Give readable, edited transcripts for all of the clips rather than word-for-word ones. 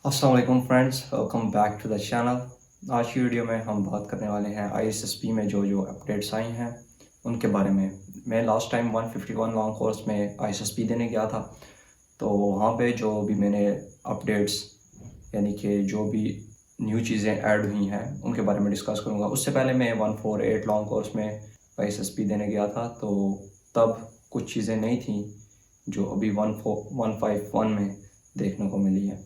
अस्सलाम वालेकुम friends, welcome back to the channel. आज की वीडियो में हम बात करने वाले हैं आईएसएसपी में जो जो अपडेट्स आई हैं उनके बारे में। मैं लास्ट टाइम 151 लॉन्ग कोर्स में आईएसएसपी देने गया था, तो वहाँ पे जो भी मैंने अपडेट्स यानी कि जो भी न्यू चीज़ें ऐड हुई हैं उनके बारे में डिस्कस करूँगा। उससे पहले मैं 148 लॉन्ग कोर्स में आईएसएसपी देने गया था, तो तब कुछ चीज़ें नहीं थी जो अभी 151 में देखने को मिली हैं।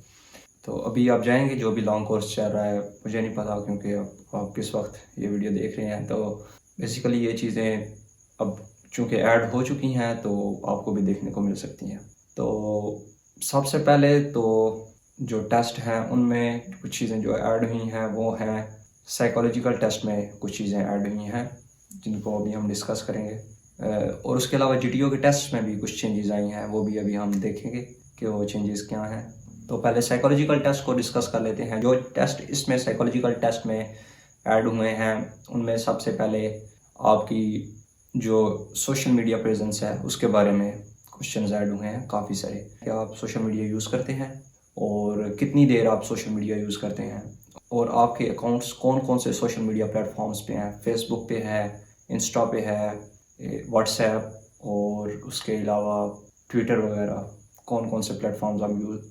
तो अभी आप जाएंगे, जो भी लॉन्ग कोर्स चल रहा है मुझे नहीं पता, क्योंकि आप किस वक्त ये वीडियो देख रहे हैं। तो बेसिकली ये चीज़ें अब चूँकि ऐड हो चुकी हैं तो आपको भी देखने को मिल सकती हैं। तो सबसे पहले तो जो टेस्ट हैं उनमें कुछ चीज़ें जो ऐड हुई हैं वो हैं साइकोलॉजिकल टेस्ट में कुछ चीज़ें ऐड हुई हैं जिनको अभी हम डिस्कस करेंगे। और उसके अलावा जीटीओ के टेस्ट में भी कुछ चेंजेस आई हैं, वो भी अभी हम देखेंगे कि वो चेंजेस क्या हैं। तो पहले साइकोलॉजिकल टेस्ट को डिस्कस कर लेते हैं। जो टेस्ट इसमें साइकोलॉजिकल टेस्ट में ऐड हुए हैं उनमें सबसे पहले आपकी जो सोशल मीडिया प्रेजेंस है उसके बारे में क्वेश्चंस ऐड हुए हैं काफ़ी सारे। क्या आप सोशल मीडिया यूज़ करते हैं और कितनी देर आप सोशल मीडिया यूज़ करते हैं, और आपके अकाउंट्स कौन कौन से सोशल मीडिया प्लेटफॉर्म्स पे हैं। फेसबुक पे है, इंस्टा पे है, व्हाट्सएप और उसके अलावा ट्विटर वगैरह, कौन कौन से प्लेटफॉर्म्स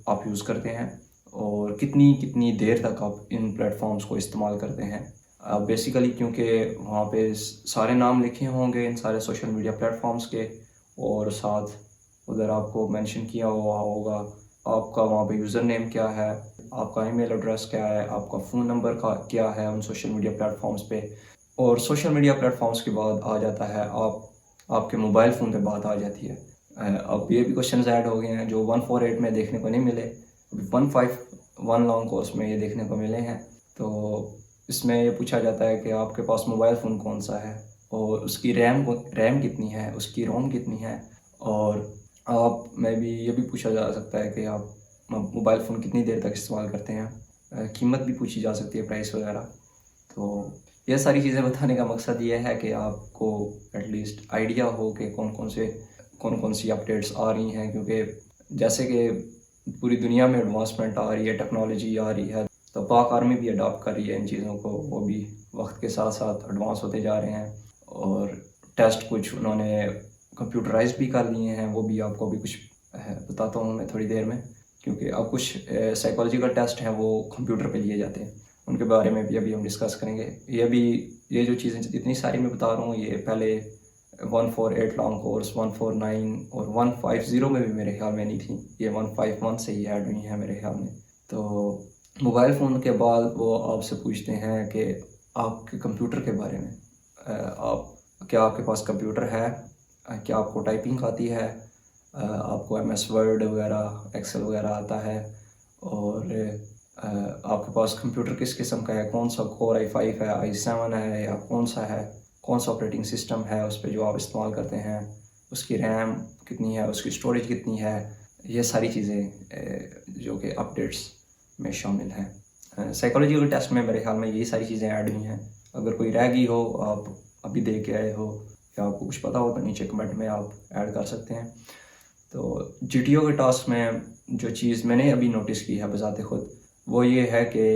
आप यूज़ करते हैं और कितनी कितनी देर तक आप इन प्लेटफॉर्म्स को इस्तेमाल करते हैं। बेसिकली क्योंकि वहाँ पे सारे नाम लिखे होंगे इन सारे सोशल मीडिया प्लेटफॉर्म्स के, और साथ उधर आपको मेंशन किया हुआ होगा आपका वहाँ पे यूज़र नेम क्या है, आपका ईमेल एड्रेस क्या है, आपका फ़ोन नंबर का क्या है उन सोशल मीडिया प्लेटफॉर्म्स पे। और सोशल मीडिया प्लेटफॉर्म्स के बाद आ जाता है आपके मोबाइल फ़ोन पे बात आ जाती है। अब ये भी क्वेश्चन ऐड हो गए हैं जो 148 में देखने को नहीं मिले, 151 लॉन्ग कोर्स में ये देखने को मिले हैं। तो इसमें ये पूछा जाता है कि आपके पास मोबाइल फ़ोन कौन सा है और उसकी रैम कितनी है, उसकी रोम कितनी है, और आप में भी ये भी पूछा जा सकता है कि आप मोबाइल फ़ोन कितनी देर तक इस्तेमाल करते हैं। कीमत भी पूछी जा सकती है, प्राइस वगैरह। तो ये सारी चीज़ें बताने का मकसद ये है कि आपको एटलीस्ट आइडिया हो कि कौन कौन सी अपडेट्स आ रही हैं, क्योंकि जैसे कि पूरी दुनिया में एडवांसमेंट आ रही है, टेक्नोलॉजी आ रही है, तो पाक आर्मी भी अडॉप्ट कर रही है इन चीज़ों को। वो भी वक्त के साथ साथ एडवांस होते जा रहे हैं और टेस्ट कुछ उन्होंने कंप्यूटराइज भी कर लिए हैं। वो भी आपको भी कुछ बताता हूँ मैं थोड़ी देर में, क्योंकि अब कुछ साइकोलॉजिकल टेस्ट हैं वो कंप्यूटर पे लिए जाते हैं, उनके बारे में भी अभी हम डिस्कस करेंगे। ये जो चीज़ें जितनी सारी मैं बता रहा हूँ ये पहले 148 लॉन्ग कोर्स, 149 और 150 में भी मेरे ख्याल में नहीं थी, ये 151 से ही ऐड हुई हैं मेरे ख्याल में। तो मोबाइल फ़ोन के बाद वो आपसे पूछते हैं कि आपके कंप्यूटर के बारे में। क्या आपके पास कंप्यूटर है, क्या आपको टाइपिंग आती है, आपको एमएस वर्ड वगैरह, एक्सेल वगैरह आता है, और आपके पास कंप्यूटर किस किस्म का है, कौन सा कोर i5 है, i7 है, या कौन सा है, कौन सा ऑपरेटिंग सिस्टम है उस पर जो आप इस्तेमाल करते हैं, उसकी रैम कितनी है, उसकी स्टोरेज कितनी है। ये सारी चीज़ें जो कि अपडेट्स में शामिल हैं। साइकोलॉजिकल टेस्ट में मेरे ख्याल में यही सारी चीज़ें ऐड हुई हैं। अगर कोई रह गई हो, आप अभी दे के आए हो या आपको कुछ पता हो तो नीचे कमेंट में आप ऐड कर सकते हैं। तो जीटीओ के टास्क में जो चीज़ मैंने अभी नोटिस की है बजाते खुद, वो ये है कि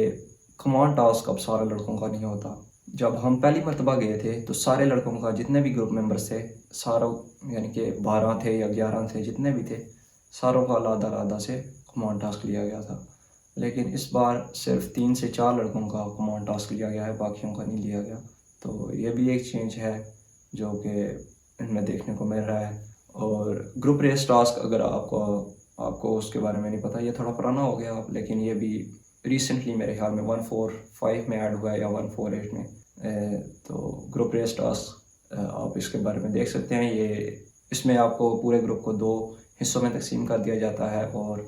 कमांड टास्क अब सारे लड़कों का नहीं होता। जब हम पहली मरतबा गए थे तो सारे लड़कों का, जितने भी ग्रुप मेंबर्स थे सारों, यानी कि 12 थे या 11 थे, जितने भी थे सारों का आलादा आलादा से कमांड टास्क लिया गया था। लेकिन इस बार सिर्फ 3 से 4 लड़कों का कमांड टास्क लिया गया है, बाकियों का नहीं लिया गया। तो ये भी एक चेंज है जो कि इनमें देखने को मिल रहा है। और ग्रुप रेस टास्क, अगर आपको उसके बारे में नहीं पता, ये थोड़ा पुराना हो गया, लेकिन ये भी रिसेंटली मेरे ख्याल में 145 में ऐड हुआ है या 148 में। तो ग्रुप रेस टास्क आप इसके बारे में देख सकते हैं। इसमें आपको पूरे ग्रुप को 2 हिस्सों में तकसीम कर दिया जाता है, और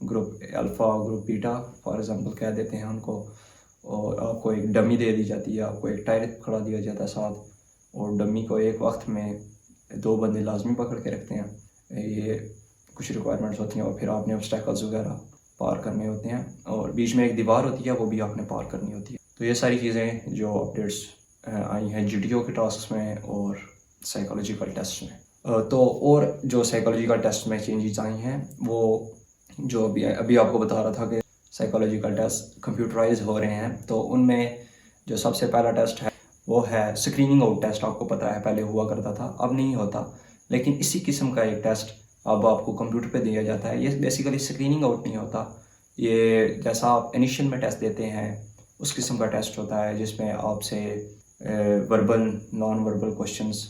ग्रुप अल्फ़ा और ग्रुप बीटा फॉर एग्ज़ाम्पल कह देते हैं उनको, और आपको एक डमी दे दी जाती है, आपको एक टायर खड़ा दिया जाता है साथ, और डमी को एक वक्त में 2 बंदे लाजमी पकड़ के रखते हैं। ये कुछ रिक्वायरमेंट्स होती हैं, और फिर आपने ऑब्स्टेकल्स वगैरह पार करने होते हैं, और बीच में एक दीवार होती है वो भी आपने पार करनी होती है। तो ये सारी चीज़ें जो अपडेट्स आई हैं जीटीओ के टास्क में और साइकोलॉजिकल टेस्ट में। तो और जो साइकोलॉजिकल टेस्ट में चेंजेस आई हैं वो जो अभी आपको बता रहा था कि साइकोलॉजिकल टेस्ट कंप्यूटराइज हो रहे हैं, तो उनमें जो सबसे पहला टेस्ट है वो है स्क्रीनिंग आउट टेस्ट। आपको पता है पहले हुआ करता था, अब नहीं होता, लेकिन इसी किस्म का एक टेस्ट अब आपको कंप्यूटर पे दिया जाता है। ये बेसिकली स्क्रीनिंग आउट नहीं होता, ये जैसा आप इनिशियल में टेस्ट देते हैं उस किस्म का टेस्ट होता है, जिसमें आपसे वर्बल नॉन वर्बल क्वेश्चंस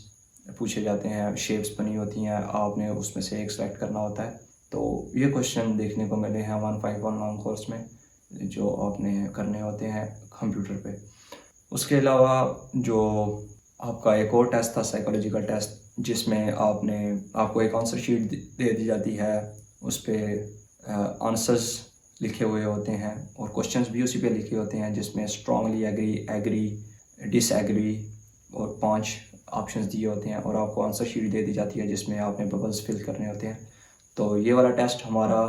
पूछे जाते हैं, शेप्स बनी होती हैं, आपने उसमें से एक सेलेक्ट करना होता है। तो ये क्वेश्चन देखने को मिले हैं 151 लॉन्ग कोर्स में, जो आपने करने होते हैं कंप्यूटर पे। उसके अलावा जो आपका एक और टेस्ट था साइकोलॉजिकल टेस्ट, जिसमें आपको एक आंसर शीट दे दी जाती है, उस पर आंसर्स लिखे हुए होते हैं और क्वेश्चंस भी उसी पे लिखे होते हैं, जिसमें स्ट्रांगली एग्री, एग्री, डिसएग्री और 5 ऑप्शंस दिए होते हैं, और आपको आंसर शीट दे दी जाती है जिसमें आपने बबल्स फिल करने होते हैं। तो ये वाला टेस्ट हमारा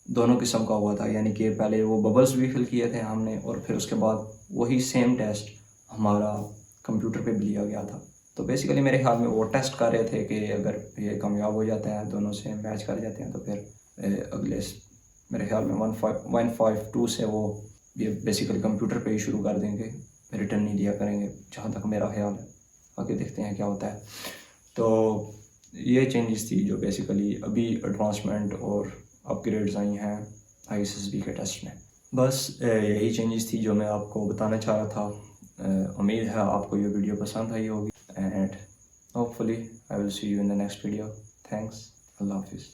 दोनों किस्म का हुआ था, यानी कि पहले वो बबल्स भी फिल किए थे हमने, और फिर उसके बाद वही सेम टेस्ट हमारा कंप्यूटर पे भी लिया गया था। तो बेसिकली मेरे ख्याल में वो टेस्ट कर रहे थे कि अगर ये कामयाब हो जाता है, दोनों से मैच कर जाते हैं, तो फिर अगले मेरे ख्याल में 152 से वो ये बेसिकली कंप्यूटर पे ही शुरू कर देंगे, रिटर्न नहीं दिया करेंगे, जहाँ तक मेरा ख्याल है। आगे देखते हैं क्या होता है। तो ये चेंजेस थी जो बेसिकली अभी एडवांसमेंट और अपग्रेड्स आई हैं ISSB के टेस्ट में। बस यही चेंजेस थी जो मैं आपको बताना चाह रहा था। उम्मीद है आपको ये वीडियो पसंद आई होगी, and hopefully I will see you in the next video. Thanks, अल्लाह हाफिज़।